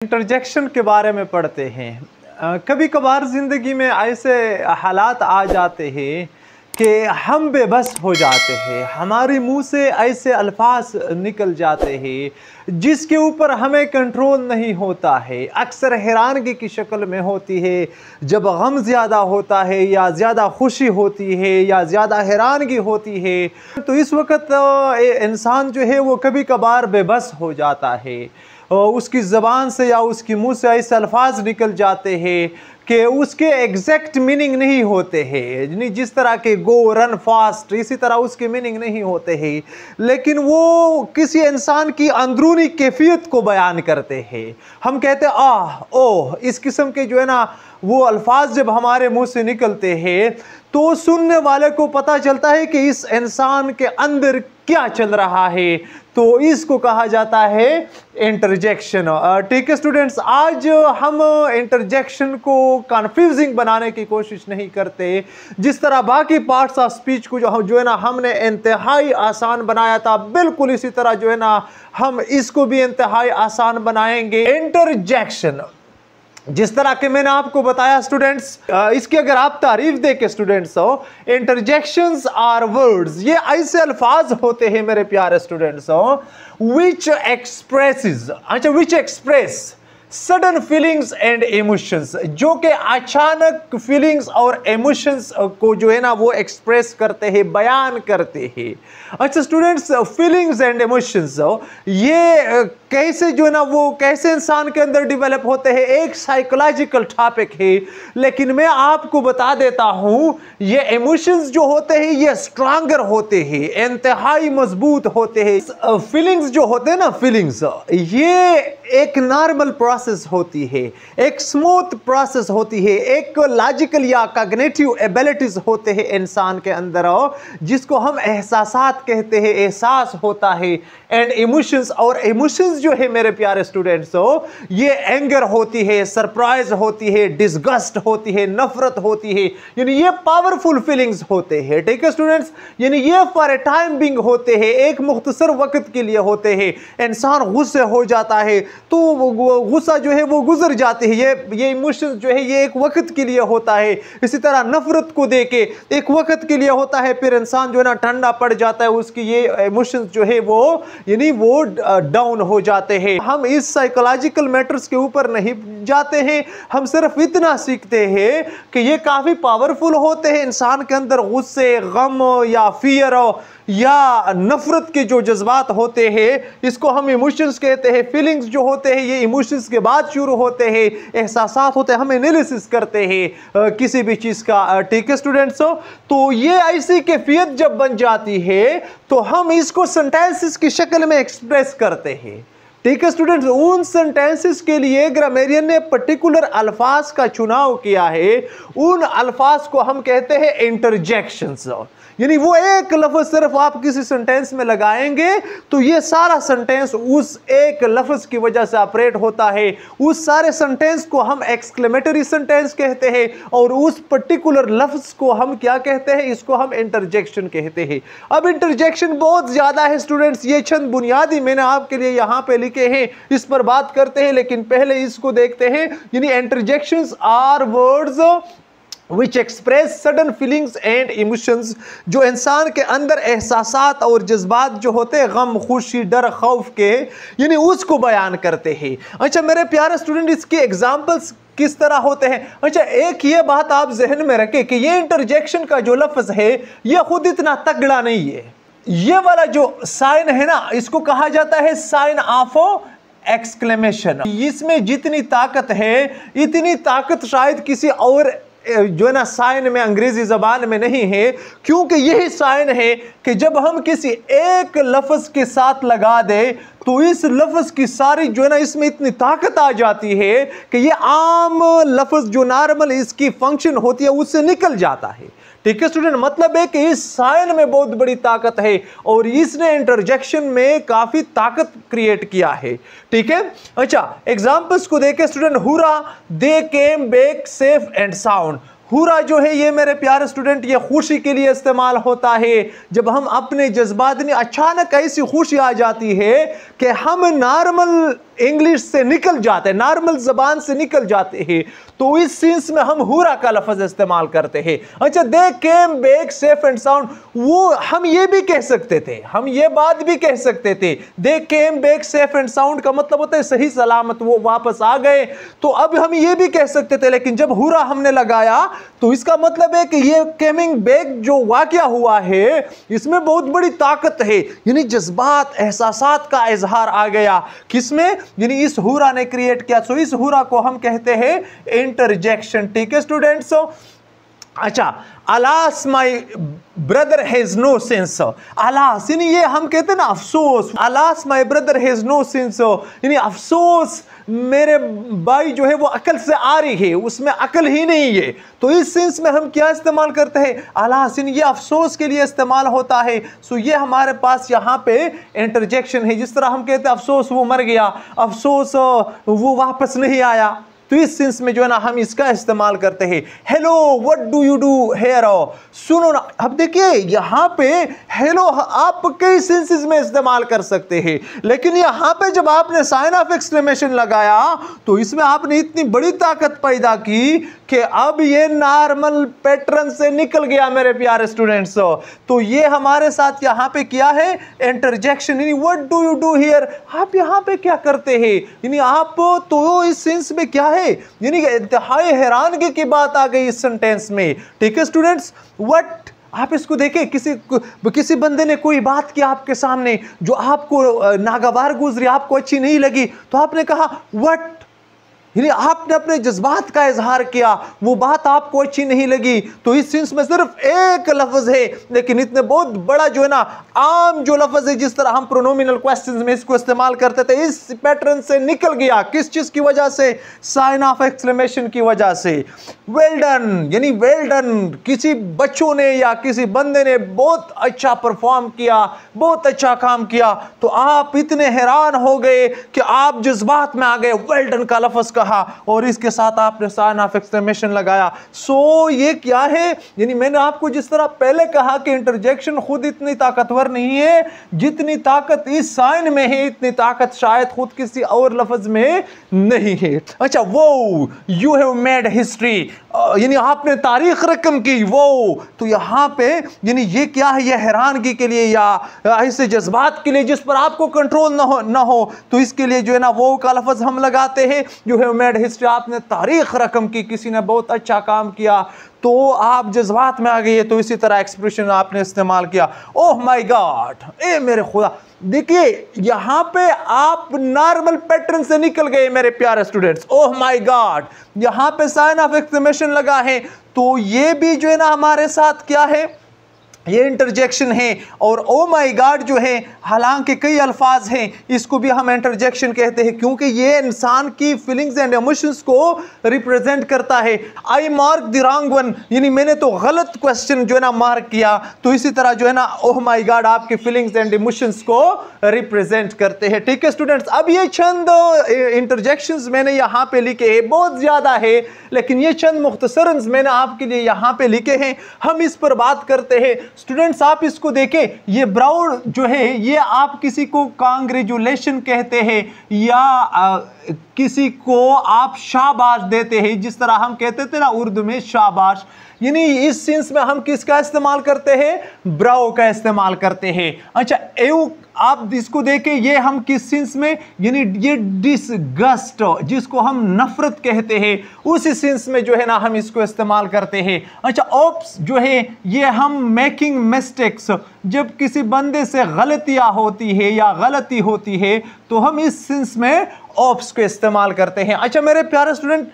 Interjection के बारे में पढ़ते हैं। कभी कभार ज़िंदगी में ऐसे हालात आ जाते हैं कि हम बेबस हो जाते हैं, हमारे मुंह से ऐसे अल्फाज निकल जाते हैं जिसके ऊपर हमें कंट्रोल नहीं होता है। अक्सर हैरानगी की शक्ल में होती है जब गम ज़्यादा होता है या ज़्यादा खुशी होती है या ज़्यादा हैरानगी होती है, तो इस वक्त इंसान जो है वो कभी कभार बेबस हो जाता है। उसकी ज़बान से या उसकी मुंह से ऐसे अल्फाज निकल जाते हैं कि उसके एग्जैक्ट मीनिंग नहीं होते हैं। जिस तरह के गो, रन फास्ट, इसी तरह उसके मीनिंग नहीं होते हैं, लेकिन वो किसी इंसान की अंदरूनी कैफियत को बयान करते हैं। हम कहते हैं आह ओह, इस किस्म के जो है ना वो अल्फाज जब हमारे मुंह से निकलते हैं तो सुनने वाले को पता चलता है कि इस इंसान के अंदर क्या चल रहा है। तो इसको कहा जाता है इंटरजेक्शन। ठीक है स्टूडेंट्स, आज हम इंटरजेक्शन को कंफ्यूजिंग बनाने की कोशिश नहीं करते। जिस तरह बाकी पार्ट्स ऑफ स्पीच को जो है ना हमने इंतहाई आसान बनाया था, बिल्कुल इसी तरह जो है ना हम इसको भी इंतहाई आसान बनाएंगे। इंटरजेक्शन जिस तरह के मैंने आपको बताया स्टूडेंट्स, इसकी अगर आप तारीफ दें स्टूडेंट्स, इंटरजेक्शंस आर वर्ड्स, ये ऐसे अल्फाज होते हैं मेरे प्यारे students which express sudden feelings and emotions, जो कि अचानक फीलिंग्स और इमोशंस को जो है ना वो एक्सप्रेस करते हैं, बयान करते हैं। अच्छा स्टूडेंट्स, फीलिंग्स एंड इमोशंस ये कैसे जो है ना वो कैसे इंसान के अंदर डेवलप होते हैं, एक साइकोलॉजिकल टॉपिक है, लेकिन मैं आपको बता देता हूं ये इमोशंस जो होते हैं ये स्ट्रॉन्गर होते हैं, इंतहाई मजबूत होते हैं। फीलिंग्स जो होते हैं ना, फीलिंग्स ये एक नॉर्मल प्रोसेस होती है, एक स्मूथ प्रोसेस होती है, एक लॉजिकल या कॉग्निटिव एबिलिटीज होते हैं इंसान के अंदर, जिसको हम एहसासात कहते हैं, एहसास होता है। एंड इमोशंस, और इमोशंस जो है मेरे प्यारे स्टूडेंट्स ये एंगर होती है, सरप्राइज होती है, डिस्गस्ट होती है, नफरत होती है, यानी ये पावरफुल फीलिंग्स होते हैं। ठीक है स्टूडेंट्स, यानी ये फॉर ए टाइम बिंग होते हैं, एक मुख्तसर वक्त के लिए होते हैं। इंसान गुस्से हो जाता है तो गुस्सा जो है वो गुजर जाती है, ये इमोशंस जो है ये एक वक्त के लिए होता है। इसी तरह नफरत को देके एक वक्त के लिए होता है, फिर इंसान जो है ना ठंडा पड़ जाता है, उसकी ये इमोशंस जो है वो यानी वो डाउन हो जाते हैं। हम इस साइकोलॉजिकल मैटर्स के ऊपर नहीं जाते हैं, हम सिर्फ इतना सीखते हैं कि ये काफी पावरफुल होते हैं। इंसान के अंदर गुस्से, गम या फियर या नफरत के जो जज्बात होते हैं इसको हम इमोशंस कहते हैं। फीलिंग्स जो होते हैं ये इमोशंस के बाद शुरू होते हैं, एहसासात होते हैं, हम एनालिसिस करते हैं किसी भी चीज़ का। ठीक है स्टूडेंट्स, तो ये ऐसी कैफियत जब बन जाती है तो हम इसको सेंटेंसेस की शक्ल में एक्सप्रेस करते हैं। ठीक है स्टूडेंट्स, उन सेंटेंसेस के लिए ग्रामेरियन ने पर्टिकुलर अल्फाज का चुनाव किया है, उन अल्फाज को हम कहते हैं इंटरजेक्शंस। यानी वो एक लफ्ज सिर्फ आप किसी सेंटेंस में लगाएंगे तो ये सारा सेंटेंस उस एक लफ्ज की वजह से ऑपरेट होता है। उस सारे सेंटेंस को हम एक्सक्लेमेटरी सेंटेंस कहते हैं और उस पर्टिकुलर लफ्ज को हम क्या कहते हैं, इसको हम इंटरजेक्शन कहते हैं। अब इंटरजेक्शन बहुत ज्यादा है स्टूडेंट्स, ये चंद बुनियादी मैंने आपके लिए यहाँ पे लिखे हैं, इस पर बात करते हैं, लेकिन पहले इसको देखते हैं। यानी interjections are words which express sudden feelings and emotions, जो इंसान के अंदर एहसासात और जज्बात जो होते हैं, गम, खुशी, डर, खौफ के, यानी उसको बयान करते हैं। अच्छा मेरे प्यारे स्टूडेंट, इसके एग्जाम्पल्स किस तरह होते हैं? अच्छा एक ये बात आप जहन में रखें कि ये इंटरजेक्शन का जो लफ्ज है ये खुद इतना तगड़ा नहीं है। ये वाला जो साइन है ना इसको कहा जाता है साइन ऑफ एक्सक्लेमेशन। इसमें जितनी ताकत है इतनी ताकत शायद किसी और जो है ना साइन में, अंग्रेजी जबान में नहीं है, क्योंकि यही साइन है कि जब हम किसी एक लफ्ज के साथ लगा दे तो इस लफ्ज की सारी जो है ना इसमें इतनी ताकत आ जाती है कि ये आम लफ्ज जो नॉर्मल इसकी फंक्शन होती है उससे निकल जाता है। ठीक है स्टूडेंट, मतलब है कि इस साइन में बहुत बड़ी ताकत है और इसने इंटरजेक्शन में काफी ताकत क्रिएट किया है। ठीक है, अच्छा एग्जांपल्स को देखें student. Hurrah they came back safe and sound. Hurrah जो है ये मेरे प्यारे स्टूडेंट ये खुशी के लिए इस्तेमाल होता है। जब हम अपने जज्बात में अचानक ऐसी खुशी आ जाती है कि हम नॉर्मल इंग्लिश से निकल जाते हैं, नॉर्मल जबान से निकल जाते हैं, तो इस सेंस में हम हुरा का लफ्ज इस्तेमाल करते हैं। अच्छा, they came back safe and sound, वो हम ये भी कह सकते थे, हम ये बात भी कह सकते थे, they came back safe and sound का मतलब होता है सही सलामत वो वापस आ गए, तो अब हम ये भी कह सकते थे, लेकिन जब हुरा हमने लगाया तो इसका मतलब है कि ये केमिंग बैक जो वाकया हुआ है इसमें बहुत बड़ी ताकत है, यानी जज्बात एहसासात का इजहार आ गया किसमें, यानी इस हुरा ने क्रिएट किया। सो इस हुरा को हम कहते हैं इंटरजेक्शन। ठीक है स्टूडेंट्स। अच्छा, alas my brother has no sense, alas यानी ये हम कहते हैं ना अफसोस, alas my brother has no sense, यानी अफसोस मेरे भाई जो है वो अकल से आ रही है, उसमें अकल ही नहीं है। तो इस सेंस में हम क्या इस्तेमाल करते हैं, अलास, यानी ये अफसोस के लिए इस्तेमाल होता है। सो ये हमारे पास यहाँ पे इंटरजेक्शन है। जिस तरह हम कहते हैं अफसोस वो मर गया, अफसोस वो वापस नहीं आया, तो इस सेंस में जो है ना हम इसका इस्तेमाल करते हैं। Hello what do you do here, सुनो ना। अब देखिए यहाँ पे हेलो आप कई सेंसेस में इस्तेमाल कर सकते हैं, लेकिन यहाँ पे जब आपने साइन ऑफ एक्सक्लेमेशन लगाया तो इसमें आपने इतनी बड़ी ताकत पैदा की कि अब ये नॉर्मल पैटर्न से निकल गया मेरे प्यारे स्टूडेंट्स। तो ये हमारे साथ यहाँ पे क्या है, इंटरजेक्शन, यानी what do you do here, आप यहाँ पे क्या करते हैं, यानी आप तो इस सेंस में क्या है, यानी इंतहाई हैरानगी की बात आ गई इस सेंटेंस में। ठीक है स्टूडेंट्स। व्हाट, आप इसको देखें, किसी बंदे ने कोई बात की आपके सामने जो आपको नागवार गुजरी, आपको अच्छी नहीं लगी, तो आपने कहा व्हाट, यानी आपने अपने जज्बात का इजहार किया, वो बात आपको अच्छी नहीं लगी। तो इस सेंस में सिर्फ एक लफ्ज है, लेकिन इतने बहुत बड़ा जो है ना आम जो लफ्ज है, जिस तरह हम प्रोनोमिनल क्वेश्चंस में इसको इस्तेमाल करते थे, इस पैटर्न से निकल गया। किस चीज की वजह से, साइन ऑफ एक्सक्लेमेशन की वजह से। वेल डन, यानी वेल डन, किसी बच्चों ने या किसी बंदे ने बहुत अच्छा परफॉर्म किया, बहुत अच्छा काम किया, तो आप इतने हैरान हो गए कि आप जज्बात में आ गए, वेल डन का लफ्ज कहा और इसके साथ आपने साइन ऑफ एक्सक्लेमेशन लगाया। सो ये क्या है, यानी मैंने आपको जिस तरह पहले कहा कि इंटरजेक्शन खुद इतनी ताकतवर नहीं है, जितनी ताकत इस साइन में है इतनी ताकत शायद खुद किसी और लफ्ज में नहीं है। अच्छा, वो यू हैव मेड हिस्ट्री, यानी आपने तारीख रकम की, वो तो यहाँ पे यानी ये क्या है, ये हैरानगी के लिए या ऐसे जज्बात के लिए जिस पर आपको कंट्रोल ना हो, तो इसके लिए जो है ना वो का लफ्ज हम लगाते हैं। यू हैव मेड हिस्ट्री, आपने तारीख रकम की, किसी ने बहुत अच्छा काम किया तो आप जज्बात में आ गए, तो इसी तरह एक्सप्रेशन आपने इस्तेमाल किया, ओह माय गॉड, ए मेरे खुदा। देखिए यहां पे आप नॉर्मल पैटर्न से निकल गए मेरे प्यारे स्टूडेंट्स, ओह माय गॉड, यहां पे साइन ऑफ एक्सक्लेमेशन लगा है, तो ये भी जो है ना हमारे साथ क्या है, ये इंटरजेक्शन है। और ओ माई गॉड जो है, हालांकि कई अल्फाज हैं, इसको भी हम इंटरजेक्शन कहते हैं क्योंकि ये इंसान की फीलिंग्स एंड इमोशंस को रिप्रेजेंट करता है। I mark the wrong one, यानी मैंने तो गलत क्वेश्चन जो है ना मार्क किया, तो इसी तरह जो है ना ओह माई गॉड आपके फीलिंग्स एंड इमोशंस को रिप्रेजेंट करते हैं। ठीक है स्टूडेंट्स, अब ये चंद इंटरजेक्शंस मैंने यहाँ पे लिखे हैं, बहुत ज्यादा है, लेकिन ये चंद मुख्तसरन मैंने आपके लिए यहाँ पे लिखे हैं, हम इस पर बात करते हैं। स्टूडेंट्स आप इसको देखें, ये ब्राउन जो है ये आप किसी को कांग्रेचुलेशन कहते हैं या किसी को आप शाबाश देते हैं, जिस तरह हम कहते थे ना उर्दू में शाबाश, यानी इस सेंस में हम किसका इस्तेमाल करते हैं, ब्राउ का इस्तेमाल करते हैं। अच्छा, एव आप इसको देखें, ये हम किस सेंस में, यानी ये डिसगस्ट जिसको हम नफरत कहते हैं, उस सेंस में जो है ना हम इसको इस्तेमाल करते हैं। अच्छा, ऑप्स जो है ये हम मेकिंग मिस्टेक्स, जब किसी बंदे से गलतियां होती है या गलती होती है तो हम इस सेंस में ऑप्स को इस्तेमाल करते हैं। अच्छा मेरे प्यारे स्टूडेंट,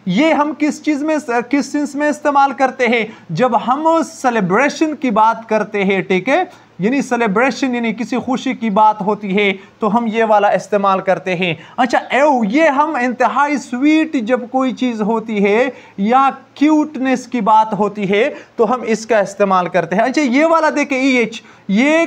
ये हम किस चीज में, किस सेंस में इस्तेमाल करते हैं, जब हम सेलिब्रेशन की बात करते हैं। ठीक है, यानी सेलिब्रेशन यानी किसी खुशी की बात होती है तो हम ये वाला इस्तेमाल करते हैं। अच्छा, एव ये हम इंतहाई स्वीट जब कोई चीज़ होती है या क्यूटनेस की बात होती है तो हम इसका इस्तेमाल करते हैं। अच्छा, ये वाला देखें EH, ये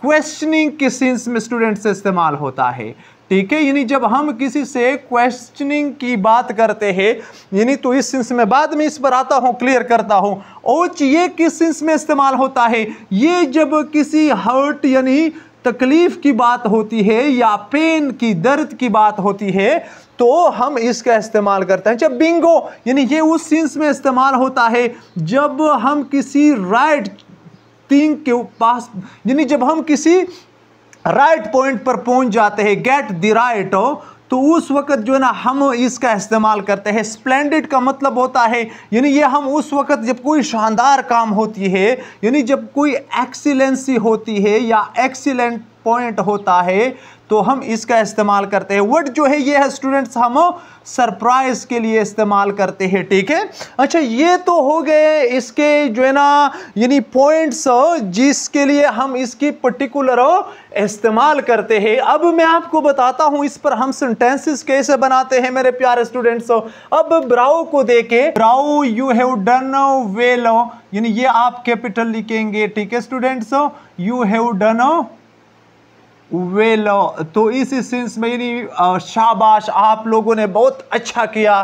क्वेश्चनिंग के सेंस में स्टूडेंट से इस्तेमाल होता है। ठीक है, यानी जब हम किसी से क्वेश्चनिंग की बात करते हैं, यानी तो इस सेंस में बाद में इस पर आता हूं, क्लियर करता हूं। ओच ये किस सेंस में इस्तेमाल होता है, ये जब किसी हर्ट यानी तकलीफ की बात होती है या पेन की, दर्द की बात होती है, तो हम इसका इस्तेमाल करते हैं। जब बिंगो यानी ये उस सेंस में इस्तेमाल होता है जब हम किसी राइट थिंग के पास, यानी जब हम किसी राइट पॉइंट पर पहुंच जाते हैं, गेट द राइट, तो उस वक्त जो है ना हम इसका इस्तेमाल करते हैं। स्प्लेंडिड का मतलब होता है यानी ये हम उस वक्त जब कोई शानदार काम होती है, यानी जब कोई एक्सीलेंसी होती है या एक्सीलेंट पॉइंट होता है, तो हम इसका इस्तेमाल करते हैं। वर्ड जो है ये है स्टूडेंट्स हम सरप्राइज के लिए इस्तेमाल करते हैं, ठीक है। अच्छा, ये तो हो गए इसके जो है ना यानी पॉइंट्स जिसके लिए हम इसकी पर्टिकुलर इस्तेमाल करते हैं। अब मैं आपको बताता हूं इस पर हम सेंटेंसेस कैसे बनाते हैं मेरे प्यारे स्टूडेंट्स। अब ब्राउ को देखे, ब्राउ यू हैव डन वेल, यानी ये आप कैपिटल लिखेंगे, ठीक है students. You have done well, तो इस सेंस में यानी शाबाश, आप लोगों ने बहुत अच्छा किया,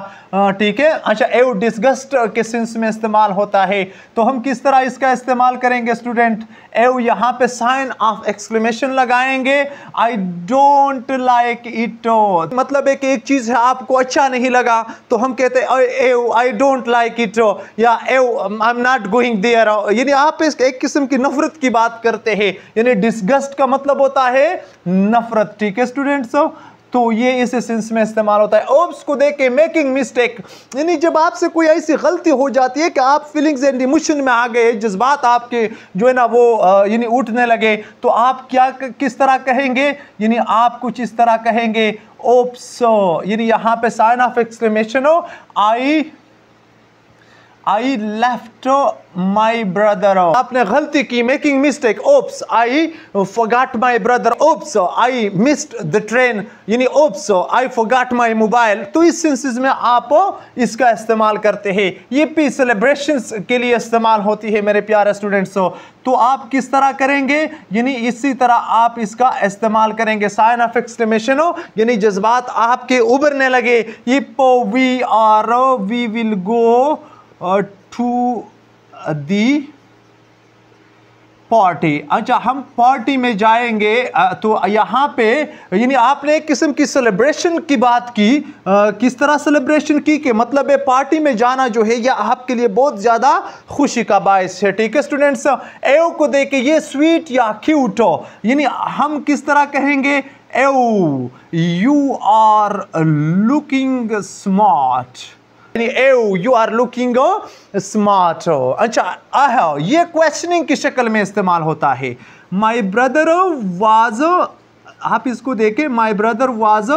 ठीक है। अच्छा, एव डिस्गस्ट के सेंस में इस्तेमाल होता है, तो हम किस तरह इसका इस्तेमाल करेंगे स्टूडेंट। एव यहाँ पे साइन ऑफ एक्सक्लेमेशन लगाएंगे। आई डोंट लाइक इट, मतलब है कि एक चीज है आपको अच्छा नहीं लगा, तो हम कहते हैं एव आई डोंट लाइक इट, या एव I am not going there, यानी आप एक किस्म की नफरत की बात करते हैं। यानी डिस्गस्ट का मतलब होता है नफरत, ठीक है स्टूडेंट्स। तो ये इस सेंस में इस्तेमाल होता है। ओब्स को देख के मेकिंग मिस्टेक, यानी जब आपसे कोई ऐसी गलती हो जाती है कि आप फीलिंग्स एंड इमोशन में आ गए, जज्बात आपके जो है ना वो यानी उठने लगे, तो आप क्या किस तरह कहेंगे, यानी आप कुछ इस तरह कहेंगे ओप्स, यानी यहाँ पे साइन ऑफ एक्सक्लेमेशन हो, आई लेफ्ट माई ब्रदर, आपने गलती की, making mistake, oops I forgot my brother, oops I missed the train, यानी oops I forgot my mobile. तो इस सेंसेस में आप इसका इस्तेमाल करते हैं। ये भी सेलिब्रेशंस के लिए इस्तेमाल होती है मेरे प्यारे स्टूडेंट्स। तो आप किस तरह करेंगे, यानी इसी तरह आप इसका इस्तेमाल करेंगे। साइन ऑफ एक्सक्लेमेशन हो, यानी जज्बात आपके उभरने लगे, we will go to the party. अच्छा, हम पार्टी में जाएंगे, तो यहाँ पे यानी आपने एक किस्म की सेलिब्रेशन की बात की, किस तरह सेलिब्रेशन की कि मतलब है पार्टी में जाना जो है यह आपके लिए बहुत ज़्यादा खुशी का बायस है, ठीक है स्टूडेंट्स। एव को देखे ये स्वीट या क्यूट, यानी हम किस तरह कहेंगे, एव यू आर लुकिंग स्मार्ट, एव यू आर लुकिंग स्मार्ट। अच्छा, ये क्वेश्चनिंग की शक्ल में इस्तेमाल होता है। माई ब्रदर वाज, आप इसको देखें, माई ब्रदर वाज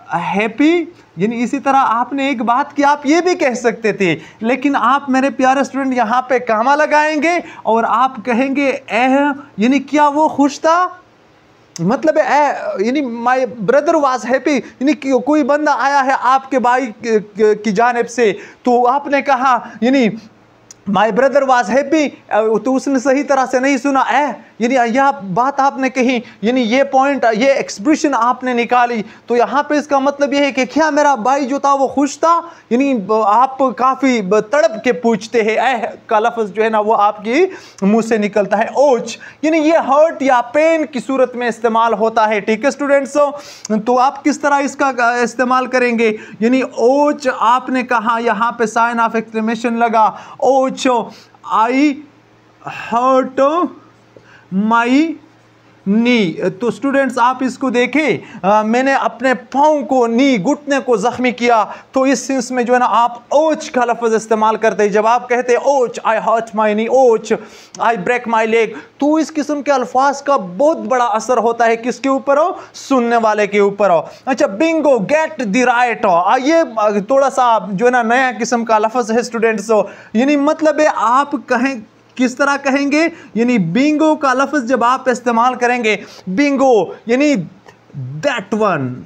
हैप्पी, यानी इसी तरह आपने एक बात की, आप ये भी कह सकते थे, लेकिन आप मेरे प्यारे स्टूडेंट यहाँ पे कामा लगाएंगे और आप कहेंगे यानी क्या वो खुश था, मतलब यानी माय ब्रदर वाज हैप्पी, यानी कोई बंदा आया है आपके भाई की जानिब से, तो आपने कहा यानी माय ब्रदर वाज हैप्पी, तो उसने सही तरह से नहीं सुना, यानी यह बात आपने कही, यानी ये पॉइंट, ये एक्सप्रेशन आपने निकाली, तो यहाँ पे इसका मतलब ये है कि क्या मेरा भाई जो था वो खुश था, यानी आप काफ़ी तड़प के पूछते हैं, का लफ्ज़ जो है ना वो आपकी मुंह से निकलता है। ओच, यानी ये हर्ट या पेन की सूरत में इस्तेमाल होता है, ठीक है स्टूडेंट्स। तो आप किस तरह इसका इस्तेमाल करेंगे, यानी ओच आपने कहा, यहाँ पे साइन ऑफ एक्सक्लेमेशन लगा, ओच आई हर्ट माई नी। तो स्टूडेंट्स आप इसको देखें, मैंने अपने पाँव को, नी घुटने को जख्मी किया, तो इस सेंस में जो है ना आप ओच का लफ्ज़ इस्तेमाल करते हैं। जब आप कहते हैं ouch I hurt my knee, ouch I break my leg, तो इस किस्म के अल्फाज का बहुत बड़ा असर होता है किसके ऊपर हो, सुनने वाले के ऊपर हो। अच्छा, बिंगो गेट द राइट, ये थोड़ा सा जो है ना नया किस्म का लफ्ज़ है स्टूडेंट्स, यानी मतलब है आप कहें किस तरह कहेंगे, यानी बिंगो का लफ्ज़ जब आप इस्तेमाल करेंगे, बिंगो यानी दैट वन,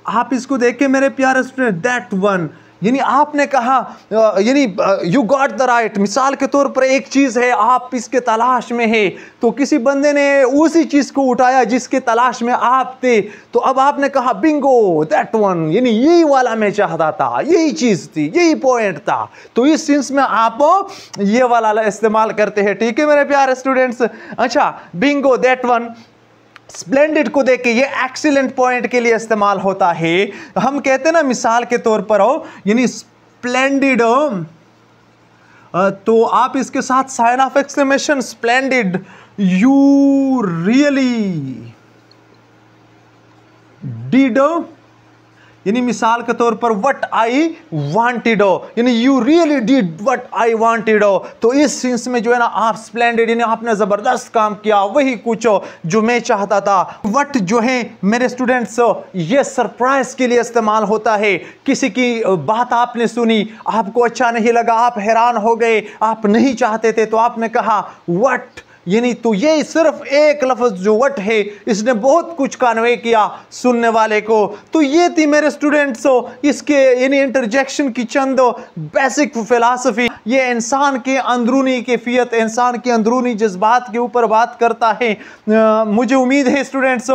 आप इसको देखें मेरे प्यारे स्टूडेंट, दैट वन, यानी आपने कहा यानी यू गॉट द राइट, मिसाल के तौर पर एक चीज़ है, आप इसके तलाश में है, तो किसी बंदे ने उसी चीज़ को उठाया जिसके तलाश में आप थे, तो अब आपने कहा बिंगो दैट वन, यानी यही वाला मैं चाहता था, यही चीज़ थी, यही पॉइंट था, तो इस सेंस में आप ये वाला इस्तेमाल करते हैं, ठीक है मेरे प्यारे स्टूडेंट्स। अच्छा, बिंगो दैट वन, स्प्लेंडिड को देख के ये एक्सीलेंट पॉइंट के लिए इस्तेमाल होता है। हम कहते हैं ना मिसाल के तौर पर हो यानी स्प्लेंडिड, तो आप इसके साथ sign of exclamation splendid, you really did, यानी मिसाल के तौर पर व्हाट आई वांटेड, यानी you really did what I wanted. तो इस सेंस में जो है ना आप स्प्लेंडेड यानी आपने जबरदस्त काम किया, वही कुछ जो मैं चाहता था। व्हाट जो है मेरे स्टूडेंट्स ये सरप्राइज के लिए इस्तेमाल होता है। किसी की बात आपने सुनी, आपको अच्छा नहीं लगा, आप हैरान हो गए, आप नहीं चाहते थे, तो आपने कहा व्हाट, यानी तो ये सिर्फ एक लफ्ज जो वट है इसने बहुत कुछ कन्वे किया सुनने वाले को। तो ये थी मेरे स्टूडेंट्स इसके यानी इंटरजेक्शन की चंद बेसिक फिलॉसफी। ये इंसान के अंदरूनी कैफियत, इंसान के अंदरूनी जज्बात के ऊपर बात करता है। मुझे उम्मीद है स्टूडेंट्स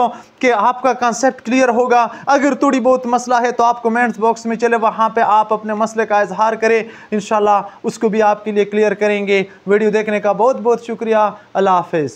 कि आपका कॉन्सेप्ट क्लियर होगा। अगर थोड़ी बहुत मसला है तो आप कमेंट्स बॉक्स में चले, वहाँ पे आप अपने मसले का इजहार करें, इंशाल्लाह उसको भी आपके लिए क्लियर करेंगे। वीडियो देखने का बहुत बहुत शुक्रिया। अल्लाह हाफिज़।